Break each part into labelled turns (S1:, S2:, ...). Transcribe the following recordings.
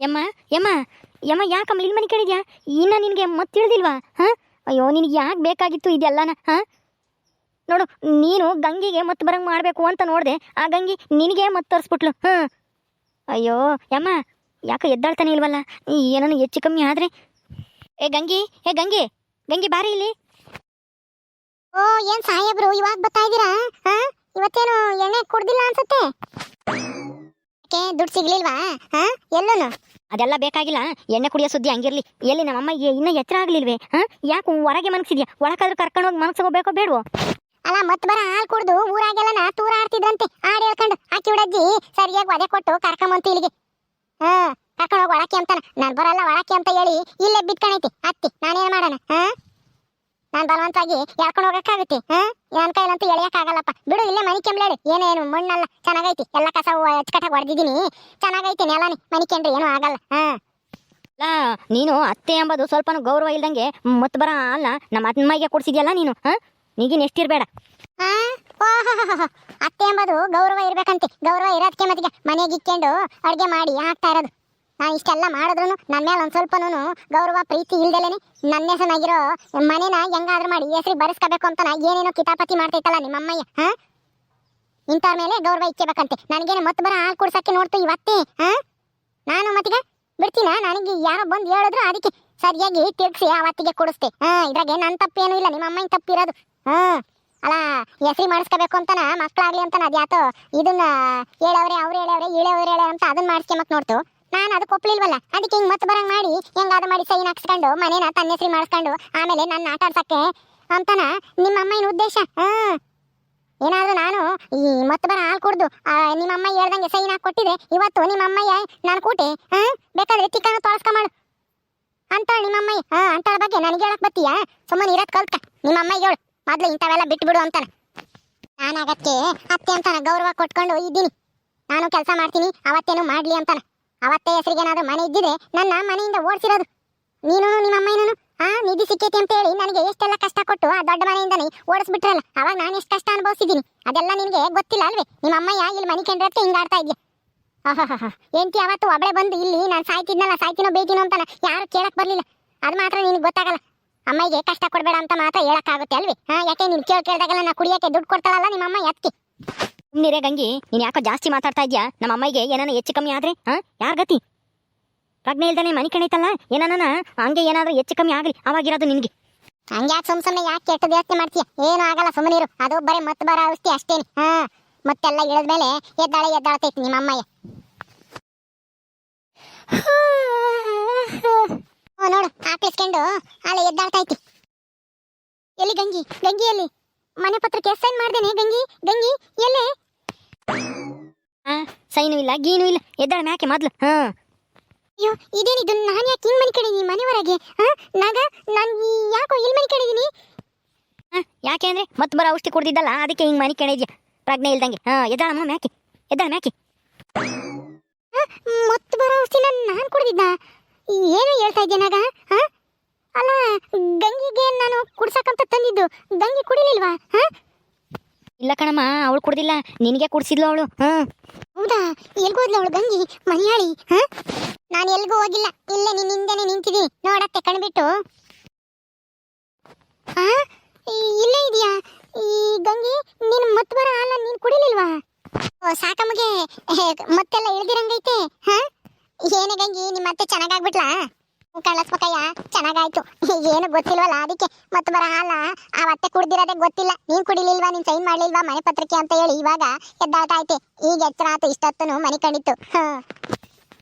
S1: ಯಮ್ಮ ಯಮ್ಮ ಯಮ್ಮ ಯಾಕಮ್ಮ ಇಲ್ಲಿ ಮನೆ ಕೇಳಿದ್ಯಾ? ಇನ್ನ ನಿನಗೆ ಮತ್ತೆ ತಿಳಿದಿಲ್ವಾ? ಹಾಂ, ಅಯ್ಯೋ ನಿನಗೆ ಯಾಕೆ ಬೇಕಾಗಿತ್ತು ಇದೆಲ್ಲನ? ಹಾಂ, ನೋಡು, ನೀನು ಗಂಗಿಗೆ ಮತ್ತೆ ಬರಂಗೆ ಮಾಡಬೇಕು ಅಂತ ನೋಡಿದೆ, ಆ ಗಂಗಿ ನಿನಗೆ ಮತ್ತೆ ತರಿಸ್ಬಿಟ್ಲು. ಹಾಂ, ಅಯ್ಯೋ ಯಮ್ಮ, ಯಾಕೆ ಎದ್ದಾಳ್ತಾನೆ ಇಲ್ವಲ್ಲ? ಏನೋ ಹೆಚ್ಚು ಕಮ್ಮಿ ಆದರೆ. ಏ ಗಂಗಿ, ಏ ಗಂಗಿ, ಗಂಗಿ ಬಾರಿ ಇಲ್ಲಿ.
S2: ಓ, ಏನ್ ಸಾಹೇಬ್ರು ಇವಾಗ ಬರ್ತಾ ಇದ್ದೀರಾ? ಹಾ, ಇವತ್ತೇನು ಎಣ್ಣೆ ಕುಡ್ದಿಲ್ಲ ಅನ್ಸುತ್ತೆ. ಯಾಕೆ ದುಡ್ಡು ಸಿಗ್ಲಿಲ್ವಾ? ಹಾ, ಎಲ್ಲೂನು
S1: ಅದೆಲ್ಲ ಬೇಕಾಗಿಲ್ಲ, ಎಣ್ಣೆ ಕುಡಿಯೋ ಸುದ್ದಿ ಹಂಗಿರ್ಲಿ. ಎಲ್ಲಿ ನಮ್ಮಮ್ಮ ಇನ್ನೂ ಎಚ್ಚರ ಆಗ್ಲಿಲ್ವೇ? ಹಾಂ, ಯಾಕೆ ಹೊರಗೆ ಮನಗಿಸಿದ್ಯಾ? ಒಳಕಾದ್ರೂ ಕರ್ಕೊಂಡು ಹೋಗಿ ಮನಸ್ಸೋಗ್ಬೇಕೋ ಬೇಡವೋ?
S2: ಅಲ್ಲ, ಮತ್ ಬರ ಹಾಲು ಕುಡ್ದು ಊರಾಗೆಲ್ಲನ ತೂರ ಆಡ್ತಿದ್ರಂತೆ. ಹಾಡು ಹೇಳ್ಕೊಂಡು ಆಕಿ ಬಿಡಜ್ಜಿ ಸರಿಯಾಗಿ ಒದೆ ಕೊಟ್ಟು ಕರ್ಕೊಂಬಂತು ಇಲ್ಲಿಗೆ. ಹಾ, ಕರ್ಕೊಂಡು ಹೋಗಿ ಒಳಕ್ಕೆ ಅಂತಾನ. ನಾನು ಬರಲ್ಲ ಒಳಕ್ಕೆ ಅಂತ ಹೇಳಿ ಇಲ್ಲೇ ಬಿತ್ಕೊಂಡೈತಿ ಅತ್ತಿ. ನಾನೇನ್ ಮಾಡೋಣ? ಹಾ, ನಾನು ಬಲವಂತವಾಗಿ ಎಳ್ಕೊಂಡು ಹೋಗಕ್ಕಾಗುತ್ತೆ? ಹಾ, ನನ್ನ ಕೈಲಂತೂ ಎಳೆಯಕ್ಕಾಗಲ್ಲಪ್ಪ. ಬಿಡು, ಇಲ್ಲೇ ಮನಿ ಕೆಂಬ್ಲೇಳಿ. ಏನೇನು ಮಣ್ಣಲ್ಲ, ಚೆನ್ನಾಗೈತಿ. ಎಲ್ಲ ಕಸ ಅಚ್ಚಕಟ್ಟಾಗಿ ಹೊಡೆದಿದ್ದೀನಿ, ಚೆನ್ನಾಗೈತಿ ನೆಲನಿ. ಮನಿ ಕೆಂಡ್ರಿ ಏನೂ ಆಗಲ್ಲ. ಹಾ,
S1: ಅಲ್ಲ, ನೀನು ಅತ್ತೆ ಎಂಬುದು ಸ್ವಲ್ಪನೂ ಗೌರವ ಇಲ್ದಂಗೆ ಮತ್ತೆ ಬರ ಅಲ್ಲ ನಮ್ಮ ಅಮ್ಮಯ್ಗೆ ಕೊಡ್ಸಿದ್ಯಲ್ಲ ನೀನು. ಹಾಂ, ನೀಗಿನ ಎಷ್ಟಿರಬೇಡ.
S2: ಹಾ, ಓಹೋ, ಅತ್ತೆ ಎಂಬುದು ಗೌರವ ಇರ್ಬೇಕಂತೆ. ಗೌರವ ಇರೋದಕ್ಕೆ ಮತ್ತಿಗೆ ಮನೆಗೆ ಇಕ್ಕೊಂಡು ಅಡುಗೆ ಮಾಡಿ ಹಾಕ್ತಾ ಇರೋದು. ನಾನು ಇಷ್ಟೆಲ್ಲ ಮಾಡಿದ್ರು ನನ್ನ ಮೇಲೆ ಒಂದು ಸ್ವಲ್ಪನೂ ಗೌರವ ಪ್ರೀತಿ ಇಲ್ದಲೇನೆ ನನ್ನ ಹೆಸನಾಗಿರೋ ಮನೇನ ಹೆಂಗಾದ್ರೂ ಮಾಡಿ ಹೆಸರು ಬರೆಸ್ಕೋಬೇಕು ಅಂತ ಏನೇನೋ ಕಿತಾಪತಿ ಮಾಡ್ತೈತಲ್ಲ ನಿಮ್ಮ ಅಮ್ಮಯ್ಯ. ಹಾ, ಇಂಥವ್ರ ಮೇಲೆ ಗೌರವ ಇಕ್ಕಬೇಕಂತೆ. ನನಗೇನು ಮತ್ತೆ ಬರ ಹಾಲು ಕುಡ್ಸಕ್ಕೆ ನೋಡ್ತು ಇವತ್ತೇ. ಹಾ, ನಾನು ಮತ್ತೀಗ ಬಿಡ್ತೀನ? ನನಗೆ ಯಾರೋ ಬಂದು ಹೇಳಿದ್ರು, ಅದಕ್ಕೆ ಸರಿಯಾಗಿ ತಿರ್ಗಿಸಿ ಅವತ್ತಿಗೆ ಕೊಡಿಸ್ತೆ. ಹಾ, ಇದ್ರಾಗೆ ನನ್ನ ತಪ್ಪೇನೂ ಇಲ್ಲ, ನಿಮ್ಮ ಅಮ್ಮನ ತಪ್ಪಿರೋದು. ಹಾ, ಅಲ್ಲ, ಹೆಸರು ಮಾಡಿಸ್ಕೋಬೇಕು ಅಂತನ ಮಕ್ಕಳಾಗ್ಲಿ ಅಂತನ ಅದ್ಯಾತೋ ಇದನ್ನ ಹೇಳವ್ರೆ, ಅವ್ರು ಹೇಳವ್ರೆ, ಹೇಳವ್ರೆ ಅಂತ ಅದನ್ನ ಮಾಡಿಸ್ಕೊಂಬಕ್ ನೋಡ್ತು. ನಾನು ಅದಕ್ಕೆ ಒಪ್ಲಿಲ್ವಲ್ಲ, ಅದಕ್ಕೆ ಹಿಂಗೆ ಮತ್ತೆ ಬರಂಗ್ ಮಾಡಿ ಹೆಂಗಾದ್ರು ಮಾಡಿ ಸೈನ್ ಹಾಕ್ಸ್ಕೊಂಡು ಮನೇನ ತನ್ನ ಹೆಸರು ಮಾಡಿಸ್ಕೊಂಡು ಆಮೇಲೆ ನನ್ನ ಆಟ ಆಡ್ಸಕ್ಕೆ ಅಂತನ ನಿಮ್ಮ ಅಮ್ಮನ ಉದ್ದೇಶ. ಹಾ, ಏನಾದ್ರೂ ನಾನು ಈ ಮತ್ತೆ ಬರ ಹಾಲು ಕುಡ್ದು ನಿಮ್ಮ ಅಮ್ಮ ಹೇಳ್ದಂಗೆ ಸೈನ್ ಹಾಕಿ ಕೊಟ್ಟಿದ್ರೆ ಇವತ್ತು ನಿಮ್ಮ ಅಮ್ಮಯ್ಯ ನಾನು ಕೂಟೆ. ಹಾ, ಬೇಕಾದ್ರೆ ಚಿಕ್ಕನ ತೊಳಸ್ಕೊಂಬಾಳು ಅಂತ ನಿಮ್ಮ ಅಮ್ಮಯ್ಯ. ಹಾ, ಅಂತಳ ಬಗ್ಗೆ ನನಗೆ ಹೇಳಕ್ ಬತ್ತೀಯ? ಸುಮ್ಮನೆ ಇರೋದ್ ಕಲ್ತ್ಕ. ನಿಮ್ಮ ಅಮ್ಮಯ್ಯ ಹೇಳು ಮೊದ್ಲು ಇಂಥವೆಲ್ಲ ಬಿಟ್ಟು ಬಿಡು ಅಂತಾನ. ನಾನು ಆಗಕ್ಕೆ ಅತ್ತೆ ಅಂತಾನ ಗೌರವ ಕೊಟ್ಕೊಂಡು ಇದ್ದೀನಿ. ನಾನು ಕೆಲಸ ಮಾಡ್ತೀನಿ, ಅವತ್ತೇನು ಮಾಡ್ಲಿ ಅಂತಾನ. ಅವತ್ತೇ ಹೆಸರಿಗೆ ಏನಾದ್ರು ಮನೆ ಇದ್ದಿದ್ರೆ ನನ್ನ ಮನೆಯಿಂದ ಓಡಿಸಿರೋದು. ನೀನು ನಿಮ್ಮ ಅಮ್ಮಯ್ಯನೂ ನಿಧಿ ಸಿಕ್ಕೈತಿ ಅಂತ ಹೇಳಿ ನನಗೆ ಎಷ್ಟೆಲ್ಲ ಕಷ್ಟ ಕೊಟ್ಟು ಆ ದೊಡ್ಡ ಮನೆಯಿಂದನೇ ಓಡಿಸ್ಬಿಟ್ರಲ್ಲ. ಅವಾಗ ನಾನು ಎಷ್ಟು ಕಷ್ಟ ಅನುಭವಿಸಿದ್ದೀನಿ ಅದೆಲ್ಲ ನಿನಗೆ ಗೊತ್ತಿಲ್ಲ ಅಲ್ವೇ? ನಿಮ್ಮ ಅಮ್ಮಯ್ಯ ಇಲ್ಲಿ ಮನೆ ಕೆಂಡ್ರಕ್ಕೆ ಹಿಂಗಾಡ್ತಾ ಇದ್ಯಾ? ಆಹಾ, ಎಂತಿ ಅವತ್ತು ಒಬ್ಬಳೆ ಬಂದು ಇಲ್ಲಿ ನಾನು ಸಾಯ್ತಿದ್ನಲ್ಲ, ಸಾಯ್ತೀನೋ ಬೇಯ್ತೀನೋ ಅಂತಾನ ಯಾರು ಕೇಳಕ್ ಬರ್ಲಿಲ್ಲ. ಅದು ಮಾತ್ರ ನಿನಗೆ ಗೊತ್ತಾಗಲ್ಲ. ಅಮ್ಮಗೆ ಕಷ್ಟ ಕೊಡಬೇಡ ಅಂತ ಮಾತ್ರ ಹೇಳಕ್ಕಾಗುತ್ತೆ ಅಲ್ವೇ? ಹಾ, ಯಾಕೆ ನೀನು ಕೇಳ್ದಾಗೆಲ್ಲ ನಾ ಕುಡಿಯೋಕೆ ದುಡ್ಡು ಕೊಡ್ತಾಳಲ್ಲ ನಿಮ್ಮ ಅಮ್ಮ ಅದಕ್ಕೆ.
S1: ಸುಮ್ಮನಿರೇ ಗಂಗಿ, ನೀನು ಯಾಕೋ ಜಾಸ್ತಿ ಮಾತಾಡ್ತಾ ಇದ್ಯಾ? ನಮ್ಮ ಅಮ್ಮಗೆ ಏನಾನ ಹೆಚ್ಚು ಕಮ್ಮಿ ಆದರೆ ಹಾಂ, ಯಾರ ಗತಿ? ಪ್ರಜ್ಞೆ ಇಲ್ದಾನೆ ಮನೆ ಕಣೈತಲ್ಲ, ಏನಾನ ಹಂಗೆ ಏನಾದರೂ ಹೆಚ್ಚು ಕಮ್ಮಿ ಆಗಲಿ ಅವಾಗಿರೋದು ನಿನಗೆ.
S2: ಹಂಗೆ ಯಾಕೆ ಸುಮ್ಮನೆ ಯಾಕೆ ಕೆಟ್ಟ ಯೋಚನೆ ಮಾಡ್ತೀಯ? ಏನೂ ಆಗಲ್ಲ, ಸುಮ್ಮನಿರು. ಅದು ಬರೀ ಮತ್ತೆ ಬರೋ ಔಷಧಿ ಅಷ್ಟೇನೆ. ಹಾ, ಮತ್ತೆಲ್ಲ ಇಳಿದ್ಮೇಲೆ ಎದ್ದಾಳ್ತೈತಿ ನಿಮ್ಮ ಅಮ್ಮಯ್ಯ. ನೋಡು, ಹಾಕಿಸ್ಕೊಂಡು ಅಲ್ಲ ಎದ್ದಾಳ್ತೈತಿ. ಎಲ್ಲಿ ಗಂಗಿ? ಗಂಗಿ ಎಲ್ಲಿ? ಮನೆ ಪತ್ರಕ್ಕೆ ಸೈನ್ ಮಾಡ್ದೇನೆ. ಗಂಗಿ, ಗಂಗಿ ಎಲ್ಲೇ?
S1: ಹಾಂ, ಸೈನು ಇಲ್ಲ, ಗೀನು ಇಲ್ಲ, ಎದ್ದಾಳ ಮ್ಯಾಕೆ ಮೊದಲು. ಹಾಂ,
S2: ಅಯ್ಯೋ, ಇದೇನಿದು? ನಾನು ಯಾಕೆ ಹಿಂಗೆ ಮನೆ ಕಡಿದೀನಿ ಮನೆವರೆಗೆ? ಹಾಂ, ನಾನು ಯಾಕೋ ಇಲ್ಲಿ ಮನೆ ಕಡಿದೀನಿ?
S1: ಹಾಂ, ಯಾಕೆ ಅಂದರೆ ಮತ್ತೆ ಬರೋ ಔಷಧಿ ಕುಡ್ದಿದ್ದಲ್ಲ, ಅದಕ್ಕೆ ಹಿಂಗೆ ಮನೆ ಕೆಣಿದ್ಯಾ ಪ್ರಜ್ಞೆ ಇಲ್ದಂಗೆ. ಹಾಂ, ಎದ್ದಾಳಮ್ಮ ಮ್ಯಾಕೆ, ಎದ್ದಾಳ ಮ್ಯಾಕೆ.
S2: ಮತ್ತೆ ಬರೋ ಔಷಧಿನ ನಾನು ಕುಡ್ದಿದ್ದ? ಏನು ಹೇಳ್ತಾ ಇದ್ದೇನಾಗ? ಹಾಂ, ಅಲ್ಲ, ಗಂಗಿಗೆ ನಾನು ಕುಡ್ಸಕ್ಕಂತ ತಂದಿದ್ದು, ಗಂಗಿ ಕುಡಿಲಿಲ್ವಾ? ಹಾಂ,
S1: ಇಲ್ಲ ಕಣಮ್ಮ, ಅವಳು ಕುಡ್ದಿಲ್ಲ, ನಿನಗೆ ಕುಡ್ಸಿದ್ಲು ಅವಳು. ಹಾಂ,
S2: ಹೌದಾ? ಎಲ್ಗೋದ್ಲು ಅವಳು ಗಂಗಿ ಮನೆಯಾಳಿ? ಹಾಂ, ನಾನು ಎಲ್ಗೂ ಹೋಗಿಲ್ಲ, ಇಲ್ಲೇ ನಿನ್ನ ಹಿಂದೆನೆ ನಿಂತಿದ್ದೀನಿ ನೋಡತ್ತೆ ಕಣ್ಬಿಟ್ಟು. ಹಾಂ, ಇಲ್ಲೇ ಇದೆಯಾ ಈ ಗಂಗಿ? ನೀನು ಮತ್ತೆ ಬರೋ ಹಾಲ ನೀನು ಕುಡಿಲಿಲ್ವಾ? ಓ, ಸಾಕಮ್ಮಗೆ ಮತ್ತೆಲ್ಲ ಇಳ್ದಿರಂಗೈತೆ. ಹಾಂ, ಏನೇ ಗಂಗಿ, ನಿಮ್ಮ ಅತ್ತೆ ಚೆನ್ನಾಗಾಗ್ಬಿಟ್ಲಾ? ಕಳಿಸ್ಬೇಕಯ್ಯ, ಚೆನ್ನಾಗಾಯ್ತು. ಏನು ಗೊತ್ತಿಲ್ವಲ್ಲ, ಅದಕ್ಕೆ ಮತ್ತೆ ಬರೋ ಹಾಲ ಅವತ್ತೆ ಕುಡ್ದಿರೋದೇ ಗೊತ್ತಿಲ್ಲ. ನೀನು ಕುಡಿಲಿಲ್ವಾ, ನೀನು ಸೈನ್ ಮಾಡ್ಲಿಲ್ವಾ ಮನೆ ಪತ್ರಕ್ಕೆ ಅಂತ ಹೇಳಿ ಇವಾಗ ಎದ್ದಾಳ್ತಾ ಐತೆ. ಈಗ ಎಚ್ಚರ ಆಯ್ತು, ಇಷ್ಟೊತ್ತನು ಮನೆ ಕಂಡಿತ್ತು. ಹಾಂ,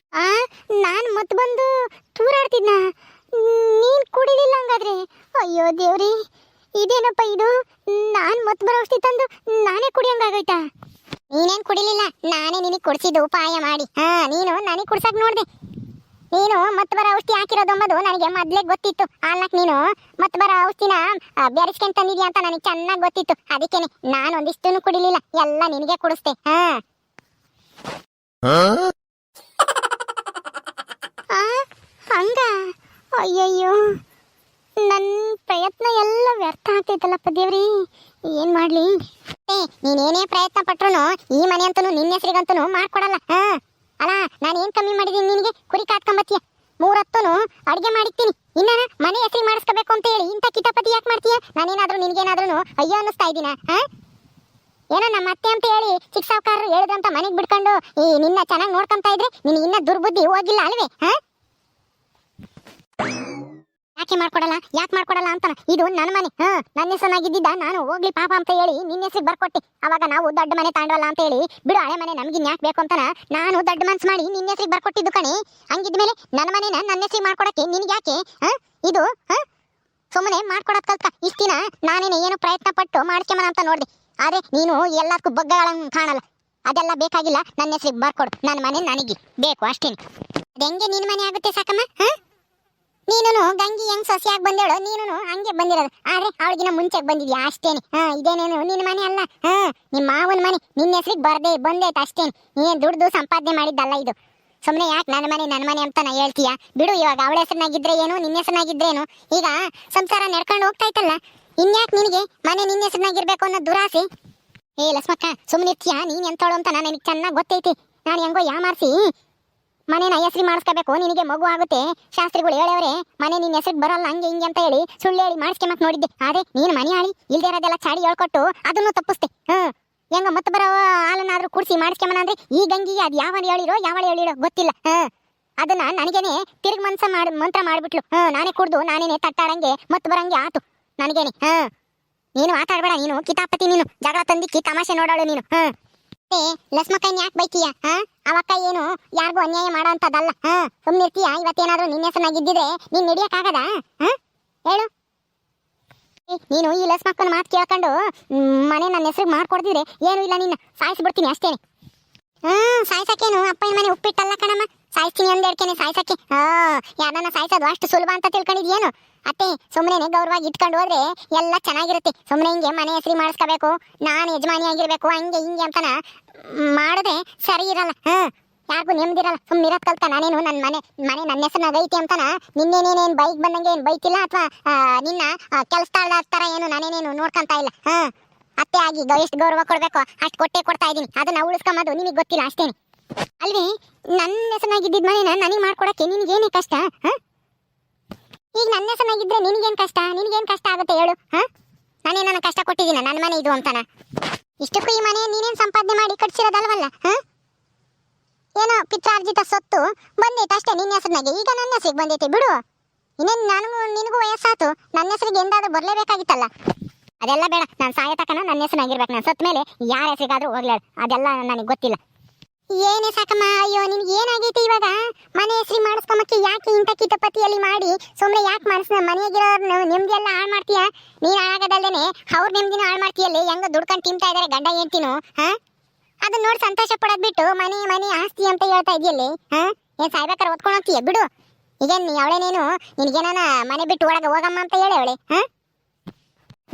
S2: ನಾನು ಮತ್ತೆ ಬಂದು ತೂರಾಡ್ತಿದ್ನ, ನೀನು ಕುಡಿಲಿಲ್ಲ ಹಂಗಾದ್ರೆ? ಅಯ್ಯೋ ದೇವ್ರಿ, ಇದೇನಪ್ಪ ಇದು? ನಾನು ಮತ್ತೆ ಬರೋ ಔಷಧಿ ತಂದು ನಾನೇ ಕುಡಿಯಂಗಾಗೈತಾ? ನೀನೇನು ಕುಡಿಲಿಲ್ಲ, ನಾನೇ ನಿನಗೆ ಕುಡಿಸಿದ್ದು ಉಪಾಯ ಮಾಡಿ. ಹಾಂ, ನೀನು ನನಗೆ ಕುಡ್ಸಕ್ಕೆ ನೋಡಿದೆ. ನೀನು ಮತ್ತೆ ಬರೋ ಔಷಧಿ ಹಾಕಿರೋದು ಅಂಬದು ನನಗೆ ಮೊದಲೇ ಗೊತ್ತಿತ್ತು. ಅಲ್ಲಕ್ಕೆ ನೀನು ಮತ್ತೆ ಬರೋ ಔಷಧಿನ ಬೆರೆಸ್ಕೊಂಡು ತಂದಿದ್ಯಾ ಅಂತ ನನಗೆ ಚೆನ್ನಾಗಿ ಗೊತ್ತಿತ್ತು. ಅದಕ್ಕೇನೆ ನಾನು ಒಂದಿಷ್ಟೂ ಕುಡಿಲಿಲ್ಲ, ಎಲ್ಲ ನಿನಗೆ ಕುಡಿಸ್ದೆ. ಹಾಂ, ಹಂಗ? ಅಯ್ಯಯ್ಯೋ, ನನ್ನ ಪ್ರಯತ್ನ ಎಲ್ಲ ವ್ಯರ್ಥ ಆಗ್ತೈತಲ್ಲಪ್ಪ ದೇವ್ರಿ, ಏನು ಮಾಡಲಿ? ನೀನೇನೇ ಪ್ರಯತ್ನ ಪಟ್ರು ಈ ಮನೆ ಅಂತೂ ನಿನ್ನ ಹೆಸರಿಗಂತೂ ಮಾಡ್ಕೊಡಲ್ಲ. ಹಾಂ, ಅಲ್ಲ ನಾನು ಏನ್ ಕಮ್ಮಿ ಮಾಡಿದೀನಿ ನಿನಗೆ? ಕುರಿ ಕಾತ್ಕೊಂಬತ್ತೀಯ, 3 ಹೊತ್ತುನು ಅಡ್ಗೆ ಮಾಡಿರ್ತೀನಿ. ಇನ್ನ ಮನೆ ಹೆಸರು ಮಾಡಿಸ್ಕೋಬೇಕು ಅಂತ ಹೇಳಿ ಇಂಥ ಕಿತಾಪತಿ ಯಾಕೆ ಮಾಡ್ತೀಯ? ನಾನೇನಾದ್ರೂ ನಿನ್ಗೇನಾದ್ರೂ ಅಯ್ಯೋ ಅನ್ನಿಸ್ತಾ ಇದ್ದೀನ? ಏನೋ ನಮ್ಮ ಅತ್ತೆ ಅಂತ ಹೇಳಿ ಚಿಕ್ಕ ಸಾವುಕಾರರು ಹೇಳಿದಂತ ಮನೆಗೆ ಬಿಡ್ಕೊಂಡು ಈ ನಿನ್ನ ಚೆನ್ನಾಗಿ ನೋಡ್ಕೊಂತ ಇದ್ರೆ ನಿನ್ ಇನ್ನ ದುರ್ಬುದ್ಧಿ ಹೋಗಿಲ್ಲ ಅಲ್ವೇ? ಯಾಕೆ ಮಾಡ್ಕೊಡಲ್ಲ ಅಂತಾನ. ಇದು ನನ್ನ ಮನೆ, ನನ್ನ ಹೆಸರಾಗಿದ್ದ ನಾನು ಹೋಗ್ಲಿ ಪಾಪ ಅಂತ ಹೇಳಿ ನಿನ್ನ ಹೆಸರಿಗೆ ಬರ್ಕೊಟ್ಟೆ. ಅವಾಗ ನಾವು ದೊಡ್ಡ ಮನೆ ತಾಂಡವಲ್ಲ ಅಂತ ಹೇಳಿ ಬಿಡು ಹಳೆ ಮನೆ ನಮ್ಗಿನ್ ಯಾಕೆ ಬೇಕು ಅಂತಾನ ನಾನು ದೊಡ್ಡ ಮನ್ಸು ಮಾಡಿ ನಿನ್ನ ಹೆಸರಿಗೆ ಬರ್ಕೊಟ್ಟಿದ್ದು ಕಣೆ. ಹಂಗಿದ್ಮೇಲೆ ನನ್ನ ಮನೆನ ನನ್ನ ಹೆಸರಿಗೆ ಮಾಡ್ಕೊಡಕ್ಕೆ ನಿನ್ಗೆ ಯಾಕೆ ಇದು ಸುಮ್ಮನೆ ಮಾಡ್ಕೊಡೋದ್ ಕಲ್ತ. ಇಷ್ಟ ದಿನ ನಾನೇನು ಏನೋ ಪ್ರಯತ್ನ ಪಟ್ಟು ಮಾಡ್ಕೊಂಬನ ಅಂತ ನೋಡ್ದೆ, ಆದ್ರೆ ನೀನು ಎಲ್ಲದಕ್ಕೂ ಬಗ್ಗಗಳಂಗೆ ಕಾಣಲ್ಲ. ಅದೆಲ್ಲ ಬೇಕಾಗಿಲ್ಲ, ನನ್ನ ಹೆಸರಿಗೆ ಬರ್ಕೊಡು. ನನ್ನ ಮನೆ ನನಗೆ ಬೇಕು ಅಷ್ಟೇನು. ಅದೆಂಗೆ ನಿನ್ನ ಮನೆ ಆಗುತ್ತೆ ಸಾಕಮ್ಮ? ನೀನು ಗಂಗಿ ಹೆಂಗ್ ಸೊಸೆಯಾಗಿ ಬಂದೇಳು, ನೀನು ಹಂಗೆ ಬಂದಿರೋದು. ಆದ್ರೆ ಅವಳಿಗಿನ ಮುಂಚೆಗೆ ಬಂದಿದ್ಯಾ ಅಷ್ಟೇನೆ. ಇದೇನೇನು ನಿನ್ನ ಮನೆ ಅಲ್ಲ, ನಿಮ್ಮ ಮಾವನ ಮನೆ. ನಿನ್ನ ಹೆಸರಿಗೆ ಬಂದೈತೆ ಅಷ್ಟೇನೆ. ಏನ್ ದುಡ್ದು ಸಂಪಾದನೆ ಮಾಡಿದ್ದಲ್ಲ ಇದು. ಸುಮ್ಮನೆ ಯಾಕೆ ನನ್ನ ಮನೆ ಅಂತ ನಾ ಹೇಳ್ತೀಯ? ಬಿಡು, ಇವಾಗ ಅವಳ ಹೆಸರಿನಾಗಿದ್ರೆ ಏನು, ನಿನ್ನ ಹೆಸರಿನಾಗಿದ್ರೇನು? ಈಗ ಸಂಸಾರ ನಡ್ಕೊಂಡು ಹೋಗ್ತಾ ಇತ್ತಲ್ಲ, ಇನ್ಯಾಕೆ ನಿನಗೆ ಮನೆ ನಿನ್ನ ಹೆಸರಿನಾಗಿರ್ಬೇಕು ಅನ್ನೋ ದುರಾಸೆ? ಏ ಲಕ್ಷ್ಮಕ್ಕ, ಸುಮ್ಮನಿರ್ತೀಯ? ನೀನ್ ಎಂತೋಳು ಅಂತ ನನಗೆ ಚೆನ್ನಾಗಿ ಗೊತ್ತೈತಿ. ನಾನು ಹೆಂಗೋ ಯಾಮಾರಿಸಿ ಮನೆನ ಹೆಸರು ಮಾಡಿಸ್ಕೋಬೇಕು, ನಿನಗೆ ಮಗು ಆಗುತ್ತೆ. ಶಾಸ್ತ್ರಿಗಳು ಹೇಳವ್ರೆ ಮನೆ ನಿನ್ನ ಹೆಸರಿಗೆ ಬರಲ್ಲ ಹಂಗೆ ಹಿಂಗೆ ಅಂತ ಹೇಳಿ ಸುಳ್ಳು ಹೇಳಿ ಮಾಡಿಸ್ಕೊಂಬಕ್ ನೋಡಿದ್ದೆ. ಆದ್ರೆ ನೀನು ಮನೆ ಆಳಿ ಇಲ್ದೇ ಇರೋದೆಲ್ಲ ಚಾಡಿ ಹೇಳ್ಕೊಟ್ಟು ಅದನ್ನು ತಪ್ಪಿಸ್ತೆ. ಹೆಂಗ ಮತ್ತೆ ಬರೋ ಹಾಲನ್ನಾದ್ರೂ ಕುಡಿಸಿ ಮಾಡಿಸ್ಕೊಂಬನ ಅಂದ್ರೆ ಈ ಗಂಗಿಗೆ ಅದು ಯಾವಳು ಹೇಳಿರೋ ಗೊತ್ತಿಲ್ಲ. ಅದನ್ನ ನನಗೇನೆ ತಿರುಗಿ ಮಂತ್ರ ಮಾಡ್ಬಿಟ್ಲು. ನಾನೇ ಕುಡ್ದು ನಾನೇನೆ ತಟ್ಟಾಡಂಗೆ ಮತ್ತೆ ಬರಂಗೆ ಆತು ನನಗೇನೆ. ನೀನು ಆಟಾಡ್ಬೇಡ, ನೀನು ಕಿತಾಪತಿ, ನೀನು ಜಗಳ ತಂದಿಕ್ಕಿ ತಮಾಷೆ ನೋಡೋಳು ನೀನು. ಲಕ್ಷ್ಮಕ್ಕನ್ ಯಾಕೆ ಬೈತೀಯ? ಅವಕ್ಕ ಏನು ಯಾರಿಗೂ ಅನ್ಯಾಯ ಮಾಡೋ ಅಂತದಲ್ಲ. ಸುಮ್ನಿರ್ತೀಯ? ಇವತ್ತೇನಾದ್ರೂ ನಿನ್ನ ಹೆಸರಾಗಿದ್ದಿದ್ರೆ ನೀನ್ ಹಿಡಿಯಕ್ಕಾಗದ? ಹೇಳು. ನೀನು ಈ ಲಕ್ಷ್ಮಕ್ಕನ ಮಾತು ಕೇಳ್ಕೊಂಡು ಮನೆ ನನ್ನ ಹೆಸರಿಗೆ ಮಾಡ್ಕೊಡ್ತಿದ್ರೆ ಏನು ಇಲ್ಲ, ನಿನ್ನ ಸಾಯಿಸ್ಬಿಡ್ತೀನಿ ಅಷ್ಟೇನೆ. ಸಾಯ್ಸಕ್ಕೇನು ಅಪ್ಪನ ಮನೆ ಉಪ್ಪಿಟ್ಟಲ್ಲ ಕಣಮ್ಮ. ಸಾಯಿಸ್ತೀನಿ ಅಂದೇಳ್ಕೇನೆ ಸಾಯ್ಸಕ್ಕೆ. ಯಾರನ್ನ ಸಾಯಿಸೋದು ಅಷ್ಟು ಸುಲಭ ಅಂತ ತಿಳ್ಕೊಂಡಿದ್ಯೇನು? ಅತ್ತೆ ಸುಮ್ಮನೆ ಗೌರವಾಗಿ ಇಟ್ಕೊಂಡು ಹೋದ್ರೆ ಎಲ್ಲ ಚೆನ್ನಾಗಿರುತ್ತೆ. ಸುಮ್ಮನೆ ಹಿಂಗೆ ಮನೆ ಹೆಸರು ಮಾಡಿಸ್ಕೋಬೇಕು, ನಾನು ಯಜಮಾನಿ ಆಗಿರ್ಬೇಕು ಹಂಗೆ ಹಿಂಗೆ ಅಂತನ ಮಾಡಿದ್ರೆ ಸರಿ ಇರಲ್ಲ. ಯಾರಿಗೂ ನೆಮ್ಮದಿರಲ್ಲ. ಸುಮ್ಮನೆ ಇರೋದ್ ಕಲ್ತ ನಾನೇನು ನನ್ನ ಮನೆ ನನ್ನ ಹೆಸರಿನಾಗ ಐತಿ ಅಂತನ ನಿನ್ನೇನೇನೇನು ಬೈಕ್ ಬಂದಂಗೆ ಏನು ಬೈತಿಲ್ಲ, ಅಥವಾ ನಿನ್ನ ಕೆಲಸದ ಥರ ಏನು ನಾನೇನೇನು ನೋಡ್ಕೊಂತ ಇಲ್ಲ. ಅತ್ತೆ ಆಗಿ ಎಷ್ಟು ಗೌರವ ಕೊಡ್ಬೇಕು ಅಷ್ಟು ಕೊಡ್ತಾ ಇದ್ದೀನಿ. ಅದನ್ನ ಉಳಿಸ್ಕೊಂಬದು ನಿನಗೆ ಗೊತ್ತಿಲ್ಲ ಅಷ್ಟೇನೆ ಅಲ್ವೇ? ನನ್ನ ಹೆಸರಿನಾಗಿದ್ದ ಮನೇನ ನನಗೆ ಮಾಡ್ಕೊಡಕ್ಕೆ ನಿನಗೇನೇ ಕಷ್ಟ? ಈಗ ನನ್ನ ಹೆಸರಿನಾಗಿದ್ರೆ ನಿನಗೇನು ಕಷ್ಟ ಆಗುತ್ತೆ ಹೇಳು? ನಾನೇನ ಕಷ್ಟ ಕೊಟ್ಟಿದ್ದೀನ ನನ್ನ ಮನೆ ಇದು ಅಂತಾನ? ಇಷ್ಟಕ್ಕೂ ಈ ಮನೆ ನೀನೇನು ಸಂಪಾದನೆ ಮಾಡಿ ಕಟ್ಸಿರೋದಲ್ವಲ್ಲ. ಏನೋ ಪಿತ್ರಾರ್ಜಿತ ಸೊತ್ತು ಬಂದೈತೆ ಅಷ್ಟೇ ನಿನ್ನ ಹೆಸರಿನಾಗೆ. ಈಗ ನನ್ನ ಹೆಸರಿಗೆ ಬಂದೈತೆ ಬಿಡು. ಇನ್ನೇನು ನಿನಗೂ ವಯಸ್ಸಾತು, ನನ್ನ ಹೆಸರಿಗೆ ಎಂದಾದ್ರೂ ಬರಲೇಬೇಕಾಗಿತ್ತಲ್ಲ. ಅದೆಲ್ಲ ಬೇಡ, ನಾನು ಸಾಯ ತಕನ ನನ್ನ ಹೆಸರಾಗಿರ್ಬೇಕು. ನಾನು ಸತ್ತ ಮೇಲೆ ಯಾರ ಹೆಸರಿಗಾದ್ರೂ ಹೋಗ್ಲೇಳು, ಅದೆಲ್ಲ ನನಗೆ ಗೊತ್ತಿಲ್ಲ. ಏನೇ ಸಾಕಮ್ಮ, ಅಯ್ಯೋ ನಿನ್ಗೆ ಏನಾಗೈತಿ ಇವಾಗ? ಮನೆ ಹೆಸರು ಮಾಡಿಸ್ಕೊಂಬಕ್ಕೆ ಯಾಕೆ ಇಂಥ ಕಿತಪತಿಯಲ್ಲಿ ಮಾಡಿ ಸುಮ್ಮನೆ ಯಾಕೆ ಮನೆಯಾಗಿರೋರು ನೆಮ್ಮದಿ ಎಲ್ಲ ಹಾಳು ಮಾಡ್ತೀಯ? ನೀನು ಹಾಳಾಗೋದಲ್ದೇನೆ ಅವ್ರ ನೆಮ್ಮದಿನ ಹಾಳು ಮಾಡ್ತೀಯಲ್ಲಿ. ಹೆಂಗ ದುಡ್ಕೊಂಡು ತಿಂತಾ ಇದಾರೆ ಗಂಡ ಹೆಂಡ್ತಿನು. ಅದನ್ನ ನೋಡಿ ಸಂತೋಷ ಪಡೋದ್ ಬಿಟ್ಟು ಮನೆ ಆಸ್ತಿ ಅಂತ ಹೇಳ್ತಾ ಇದೆಯಲ್ಲಿ. ಏನ್ ಸಾಯ್ಬೇಕಾರೆ ಓದ್ಕೊಂಡು ಹೋಗ್ತೀಯ? ಬಿಡು. ಈಗೇನು ಅವಳೇನೇನು ನಿನಗೇನಾನ ಮನೆ ಬಿಟ್ಟು ಒಳಗೆ ಹೋಗಮ್ಮ ಅಂತ ಹೇಳಿ ಅವಳೆ?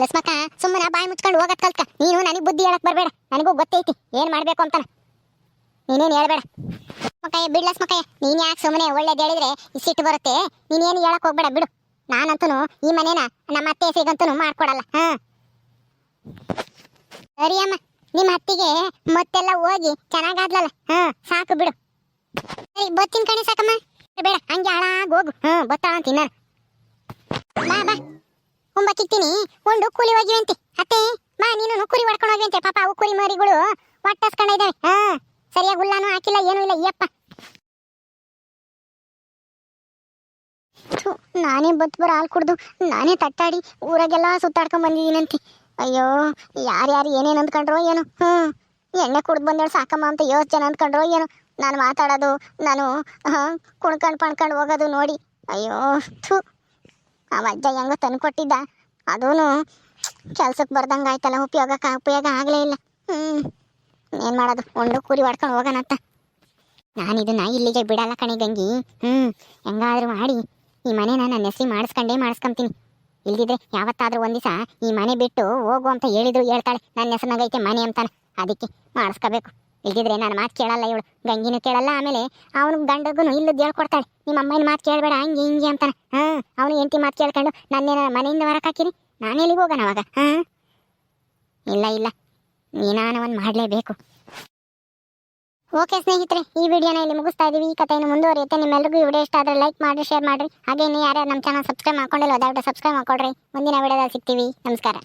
S2: ಲಕ್ಷ್ಮಕ್ಕ ಸುಮ್ಮನೆ ಬಾಯಿ ಮುಚ್ಕೊಂಡು ಹೋಗತ್ ಕಲ್ತ. ನೀನು ನನಗೆ ಬುದ್ಧಿ ಹೇಳಕ್ ಬರಬೇಡ, ನನಗೂ ಗೊತ್ತೈತಿ ಏನ್ ಮಾಡ್ಬೇಕು ಅಂತಾನ. ನೀನೇನು ಹೇಳ್ಬೇಡ ಮಕ್ಕಯ್ಯ, ಬಿಡ್ಲಸ್ ಮಕ್ಕಯ್ಯ. ನೀನ್ ಯಾಕೆ ಸುಮ್ಮನೆ ಒಳ್ಳೇದು ಹೇಳಿದ್ರೆ ಸಿಟ್ಟು ಬರುತ್ತೆ. ನೀನೇನು ಹೇಳಕ್ ಹೋಗ್ಬೇಡ ಬಿಡು. ನಾನಂತೂ ಈ ಮನೇನ ನಮ್ಮ ಅತ್ತೆ ಹೆಸರಿಗಂತೂ ಮಾಡ್ಕೊಡಲ್ಲ. ಸರಿ ಅಮ್ಮ, ನಿಮ್ಮ ಅತ್ತಿಗೆ ಮತ್ತೆಲ್ಲ ಹೋಗಿ ಚೆನ್ನಾಗಾದ್ಲಲ್ಲ, ಸಾಕು ಬಿಡು. ಸರಿ ಬತ್ತಿನ ಕಣೆ ಸಾಕಮ್ಮ. ಬೇಡ ಹಂಗೆ ಹಾಳಾಗಿ ಹೋಗು. ಬತ್ತಾಳ ಅಂತೀನಿ ನಾನು. ಬಾ ಕುಂಬಕ್ಕಿಕ್ತೀನಿ ಉಂಡು ಕೂಲಿ ಹೋಗಿವಂತೆ. ಅತ್ತೆ ಬಾ, ನೀನು ಕುರಿ ಹೊಡ್ಕೊಂಡು ಹೋಗಿವಂತೆ. ಪಾಪ ಅವು ಕುರಿ ಮರಿಗಳು ಹೊಟ್ಟಸ್ಕೊಂಡ ಇದ್ದಾವೆ. ಸರಿಯಾಗಿ ಹುಲ್ಲಾನು ಹಾಕಿಲ್ಲ, ಏನೂ ಇಲ್ಲ. ಅಯ್ಯಪ್ಪ, ನಾನೇ ಬರ ಹಾಲು ಕುಡ್ದು ನಾನೇ ತಟ್ಟಾಡಿ ಊರಾಗೆಲ್ಲ ಸುತ್ತಾಡ್ಕೊಂಡ್ ಬಂದಿದ್ದೀನಂತೆ. ಅಯ್ಯೋ, ಯಾರ್ಯಾರು ಏನೇನು ಅಂದ್ಕೊಂಡ್ರೋ ಏನೋ. ಎಣ್ಣೆ ಕುಡ್ದು ಬಂದೇಳು ಸಾಕಮ್ಮ ಅಂತ ಜನ ಅಂದ್ಕೊಂಡ್ರೋ ಏನೋ. ನಾನು ಮಾತಾಡೋದು, ನಾನು ಕುಣ್ಕೊಂಡು ಹೋಗೋದು ನೋಡಿ ಅಯ್ಯೋ ಆ ಅಜ್ಜ ಹೆಂಗೋ ತಂದು ಕೊಟ್ಟಿದ್ದ. ಅದೂ ಕೆಲ್ಸಕ್ಕೆ ಬರ್ದಂಗೆ ಆಯ್ತಲ್ಲ, ಉಪಯೋಗ ಆಗಲೇ ಇಲ್ಲ. ಏನು ಮಾಡೋದು, ಉಂಡು ಕೂರಿ ಹೊಡ್ಕೊಂಡು ಹೋಗೋಣಂತ. ನಾನು ಇದನ್ನ ಇಲ್ಲಿಗೆ ಬಿಡಲ್ಲ ಕಣೆ ಗಂಗಿ. ಹೆಂಗಾದ್ರೂ ಮಾಡಿ ಈ ಮನೆನ ನನ್ನ ಹೆಸರು ಮಾಡಿಸ್ಕೊಂತೀನಿ. ಇಲ್ದಿದ್ರೆ ಯಾವತ್ತಾದ್ರೂ ಒಂದ್ ದಿವಸ ಈ ಮನೆ ಬಿಟ್ಟು ಹೋಗು ಅಂತ ಹೇಳ್ತಾಳೆ. ನನ್ನ ಹೆಸರಿನಾಗೈತೆ ಮನೆ ಅಂತಾನೆ, ಅದಕ್ಕೆ ಮಾಡಿಸ್ಕೋಬೇಕು. ಇಲ್ದಿದ್ರೆ ನಾನು ಮಾತು ಕೇಳಲ್ಲ ಇವಳು, ಗಂಗಿನೂ ಕೇಳಲ್ಲ. ಆಮೇಲೆ ಅವನು ಗಂಡಗೂ ಇಲ್ಲದ್ದು ಹೇಳ್ಕೊಡ್ತಾಳೆ, ನಿಮ್ಮ ಅಮ್ಮನ ಮಾತು ಕೇಳಬೇಡ ಹಂಗೆ ಹಿಂಗೆ ಅಂತಾನೆ. ಅವನು ಹೆಂಡತಿ ಮಾತು ಕೇಳ್ಕೊಂಡು ನನ್ನೇನ ಮನೆಯಿಂದ ಹೊರಗೆ ಹಾಕಿರಿ, ನಾನು ಎಲ್ಲಿಗೆ ಹೋಗೋಣ ಅವಾಗ? ಇಲ್ಲ ನೀನಾನ ಒಂದು ಮಾಡಲೇಬೇಕು. ಓಕೆ ಸ್ನೇಹಿತರೆ, ಈ ವಿಡಿಯೋನ ಇಲ್ಲಿ ಮುಗಿಸ್ತಾ ಇದೀವಿ. ಈ ಕಥೆಯನ್ನು ಮುಂದುವರಿಯುತ್ತೆ. ನಿಮ್ಮೆಲ್ಲರಿಗೂ ಈ ವಿಡಿಯೋ ಇಷ್ಟ ಆದರೆ ಲೈಕ್ ಮಾಡಿ, ಶೇರ್ ಮಾಡಿರಿ. ಹಾಗೆ ಇನ್ನು ಯಾರ್ಯಾರು ನಮ್ಮ ಚಾನಲ್ ಸಬ್ಸ್ಕ್ರೈಬ್ ಮಾಡ್ಕೊಂಡಿಲ್ಲ ದಯವಿಟ್ಟು ಸಬ್ಸ್ಕ್ರೈಬ್ ಮಾಡ್ಕೊಡ್ರಿ. ಮುಂದಿನ ವಿಡಿಯೋದಲ್ಲಿ ಸಿಗ್ತೀವಿ. ನಮಸ್ಕಾರ.